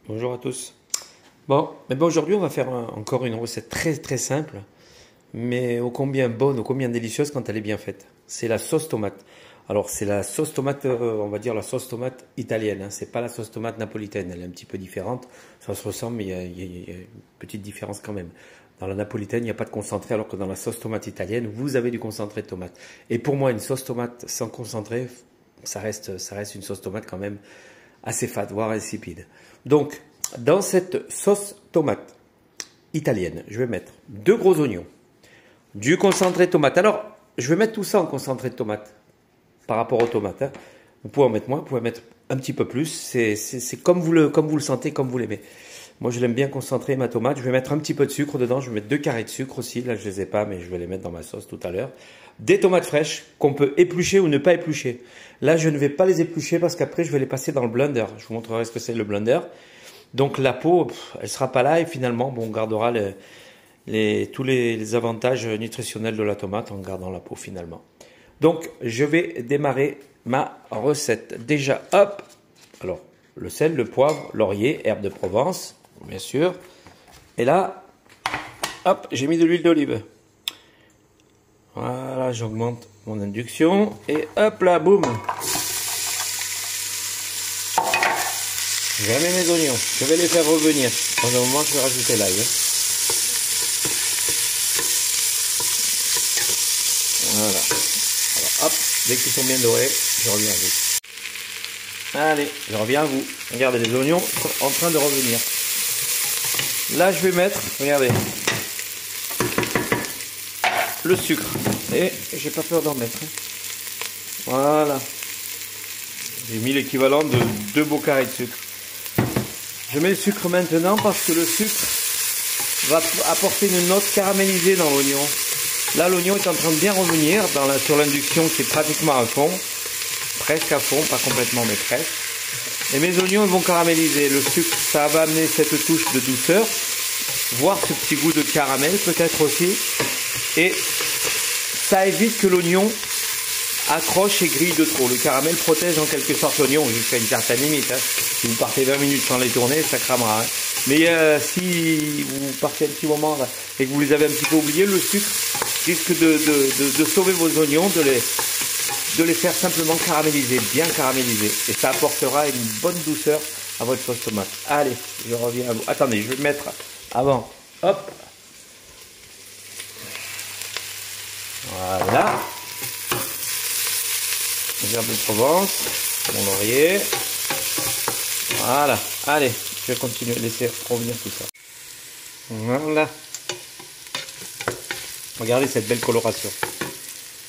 Bonjour à tous. Bon, aujourd'hui on va faire encore une recette très simple, mais ô combien bonne, ô combien délicieuse quand elle est bien faite. C'est la sauce tomate. Alors c'est la sauce tomate, on va dire la sauce tomate italienne, hein. C'est pas la sauce tomate napolitaine, elle est un petit peu différente. Ça se ressemble, mais il y a une petite différence quand même. Dans la napolitaine, il n'y a pas de concentré, alors que dans la sauce tomate italienne, vous avez du concentré de tomate. Et pour moi, une sauce tomate sans concentré, ça reste une sauce tomate quand même assez fade, voire insipide. Donc, dans cette sauce tomate italienne, je vais mettre 2 gros oignons, du concentré de tomate. Alors, je vais mettre tout ça en concentré de tomate par rapport aux tomates, hein. Vous pouvez en mettre moins, vous pouvez mettre un petit peu plus. C'est comme vous le sentez, comme vous l'aimez. Moi, je l'aime bien concentrer ma tomate. Je vais mettre un petit peu de sucre dedans. Je vais mettre 2 carrés de sucre aussi. Là, je les ai pas, mais je vais les mettre dans ma sauce tout à l'heure. Des tomates fraîches qu'on peut éplucher ou ne pas éplucher. Là, je ne vais pas les éplucher parce qu'après, je vais les passer dans le blender. Je vous montrerai ce que c'est le blender. Donc, la peau, elle sera pas là et finalement, bon, on gardera tous les avantages nutritionnels de la tomate en gardant la peau finalement. Donc, je vais démarrer ma recette. Déjà, hop, alors, le sel, le poivre, laurier, herbe de Provence, bien sûr. Et là, hop, j'ai mis de l'huile d'olive. Voilà, j'augmente mon induction. Et hop là, boum. Je mets mes oignons. Je vais les faire revenir. Dans un moment, je vais rajouter l'ail. Voilà. Alors, hop, dès qu'ils sont bien dorés, je reviens à vous. Allez, je reviens à vous. Regardez, les oignons sont en train de revenir. Là, je vais mettre, regardez, le sucre. Et j'ai pas peur d'en mettre. Voilà. J'ai mis l'équivalent de 2 beaux carrés de sucre. Je mets le sucre maintenant parce que le sucre va apporter une note caramélisée dans l'oignon. Là, l'oignon est en train de bien revenir sur l'induction qui est pratiquement à fond. Presque à fond, pas complètement, mais presque. Et mes oignons vont caraméliser. Le sucre, ça va amener cette touche de douceur, voire ce petit goût de caramel peut-être aussi. Et ça évite que l'oignon accroche et grille de trop. Le caramel protège en quelque sorte l'oignon jusqu'à une certaine limite. Si vous partez 20 minutes sans les tourner, ça cramera. Mais si vous partez un petit moment là, et que vous les avez un petit peu oubliés, le sucre risque de sauver vos oignons, de les faire simplement caraméliser, bien caraméliser. Et ça apportera une bonne douceur à votre sauce tomate. Allez, je reviens à vous. Attendez, je vais mettre avant. Hop. Voilà. Herbe de Provence, mon laurier. Voilà. Allez, je vais continuer, laisser revenir tout ça. Voilà. Regardez cette belle coloration.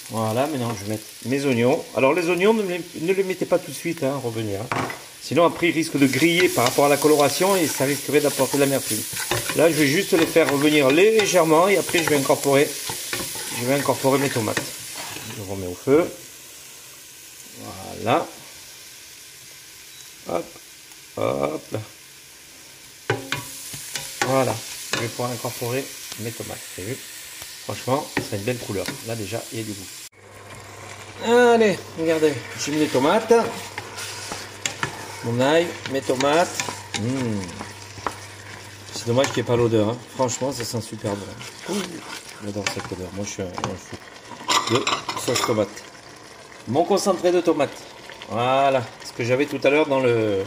Voilà, maintenant je vais mettre mes oignons. Alors les oignons, ne les mettez pas tout de suite, hein, revenir. Hein. Sinon après ils risquent de griller par rapport à la coloration et ça risquerait d'apporter de l'amertume. Là je vais juste les faire revenir légèrement et après je vais incorporer mes tomates. Je remets au feu. Voilà. Hop. Hop là. Voilà. Je vais pouvoir incorporer mes tomates. Vous avez vu ? Franchement, ça a une belle couleur. Là déjà, il y a du goût. Allez, regardez. J'ai mis les tomates. Mon ail, mes tomates. C'est dommage qu'il n'y ait pas l'odeur. Hein. Franchement, ça sent super bon. J'adore cette odeur. Moi, je suis un fou de sauce tomate. Mon concentré de tomate. Voilà. Ce que j'avais tout à l'heure dans le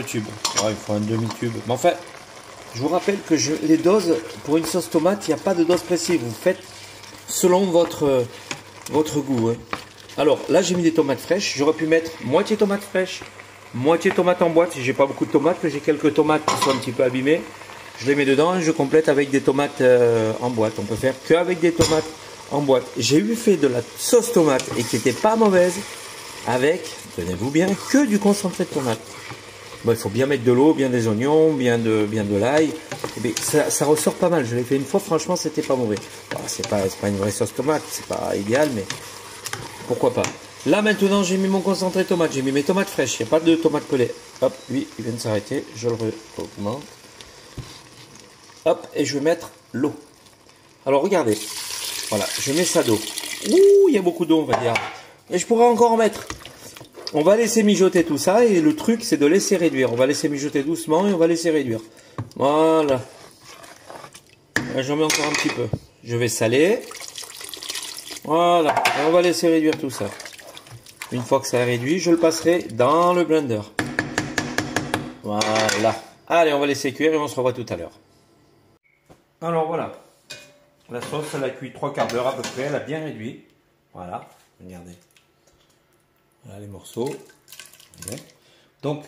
tube. Ouais, il faut un demi-tube. Mais enfin, je vous rappelle que les doses, pour une sauce tomate, il n'y a pas de dose précise. Vous faites selon votre goût. Hein. Alors, là, j'ai mis des tomates fraîches. J'aurais pu mettre moitié tomate fraîche, moitié tomate en boîte. Si j'ai pas beaucoup de tomates, que j'ai quelques tomates qui sont un petit peu abîmées, je les mets dedans et je complète avec des tomates en boîte. On peut faire qu'avec des tomates en boîte. J'ai eu fait de la sauce tomate et qui n'était pas mauvaise avec, tenez-vous bien, que du concentré de tomate. Bon, il faut bien mettre de l'eau, bien des oignons, bien de l'ail. Ça ressort pas mal. Je l'ai fait une fois, franchement, c'était pas mauvais. Bon, c'est pas une vraie sauce tomate, c'est pas idéal, mais pourquoi pas. Là, maintenant, j'ai mis mon concentré de tomate. J'ai mis mes tomates fraîches. Il n'y a pas de tomates pelées. Hop, lui, il vient de s'arrêter. Je le augmente. Hop, et je vais mettre l'eau. Alors, regardez. Voilà, je mets ça d'eau. Ouh, il y a beaucoup d'eau, on va dire. Et je pourrais encore en mettre. on va laisser mijoter tout ça et le truc c'est de laisser réduire. On va laisser mijoter doucement et on va laisser réduire. Voilà. J'en mets encore un petit peu. Je vais saler. Voilà. Et on va laisser réduire tout ça. Une fois que ça est réduit, je le passerai dans le blender. Voilà. Allez, on va laisser cuire et on se revoit tout à l'heure. Alors voilà. La sauce, elle a cuit 3/4 d'heure à peu près. Elle a bien réduit. Voilà. Regardez. Voilà les morceaux. Donc,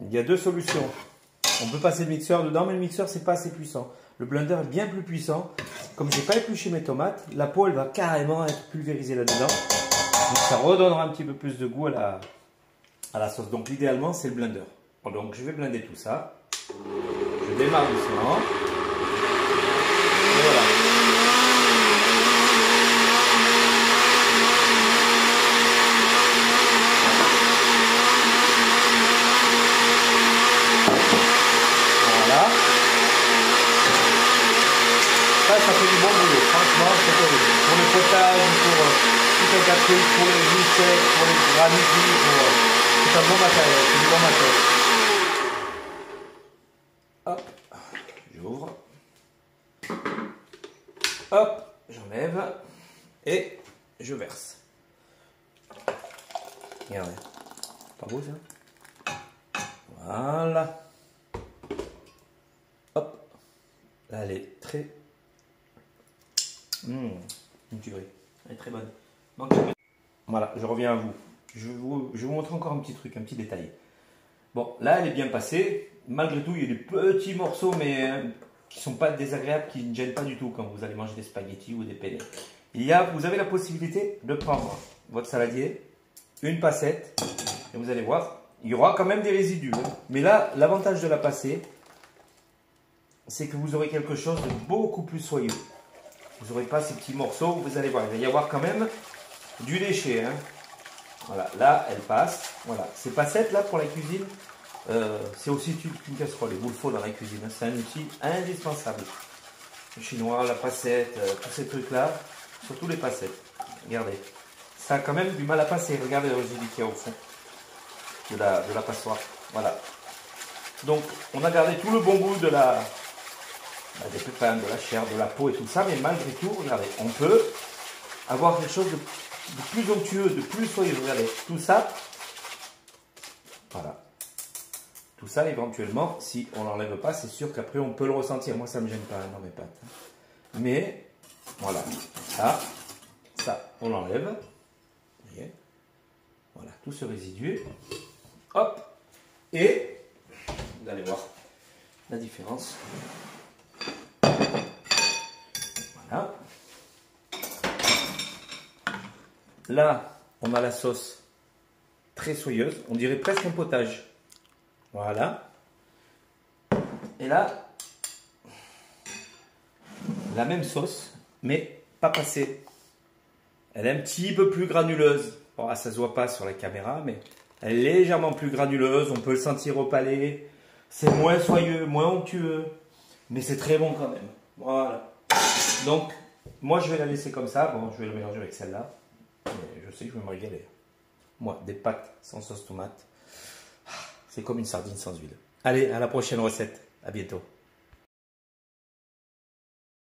il y a deux solutions. On peut passer le mixeur dedans, mais le mixeur, c'est pas assez puissant. Le blender est bien plus puissant. Comme je n'ai pas épluché mes tomates, la peau, elle va carrément être pulvérisée là-dedans. Donc, ça redonnera un petit peu plus de goût à la sauce. Donc, idéalement, c'est le blender. Bon, donc, je vais blender tout ça. Je démarre doucement. Et voilà. Ça fait du bon boulot, franchement, c'est terrible. Pour le potage, pour tout un tas de trucs, pour les recettes, pour les granits, c'est un bon matériel, c'est du bon matériel. Hop, j'ouvre. Hop, j'enlève et je verse. Regardez, pas beau ça? Voilà. Hop, là elle est très... une tuerie. Elle est très bonne. Donc, voilà, je reviens à vous. Je vais vous montrer encore un petit truc, un petit détail. Bon, là, elle est bien passée. Malgré tout, il y a des petits morceaux, mais qui ne sont pas désagréables, qui ne gênent pas du tout quand vous allez manger des spaghettis ou des penne. Vous avez la possibilité de prendre votre saladier, une passette, et vous allez voir, il y aura quand même des résidus. Hein. Mais là, l'avantage de la passée, c'est que vous aurez quelque chose de beaucoup plus soyeux. Vous n'aurez pas ces petits morceaux, vous allez voir, il va y avoir quand même du léché. Hein. Voilà, là, elle passe. Voilà, ces passettes là pour la cuisine, c'est aussi une casserole. Il vous le faut dans la cuisine. Hein. C'est un outil indispensable. Le chinois, la passette, tous ces trucs-là, surtout les passettes. Regardez, ça a quand même du mal à passer. Regardez le résidu qu'il y a au fond de la passoire. Voilà. Donc, on a gardé tout le bon goût des pépins, de la chair, de la peau et tout ça, mais malgré tout, regardez, on peut avoir quelque chose de plus onctueux, de plus soyeux. Regardez, tout ça, voilà. Tout ça, éventuellement, si on l'enlève pas, c'est sûr qu'après on peut le ressentir. Moi, ça ne me gêne pas dans mes pâtes. Mais, voilà, ça, on l'enlève. Vous voyez, voilà, tout ce résidu. Hop, et vous allez voir la différence. Voilà. Là, on a la sauce très soyeuse. On dirait presque un potage. Voilà. Et là, la même sauce, mais pas passée. Elle est un petit peu plus granuleuse. Bon, ça ne se voit pas sur la caméra, mais elle est légèrement plus granuleuse. On peut le sentir au palais. C'est moins soyeux, moins onctueux. Mais c'est très bon quand même. Voilà. Donc, moi, je vais la laisser comme ça. Bon, je vais le mélanger avec celle-là. Je sais que je vais me régaler. Moi, des pâtes sans sauce tomate, c'est comme une sardine sans huile. Allez, à la prochaine recette. À bientôt.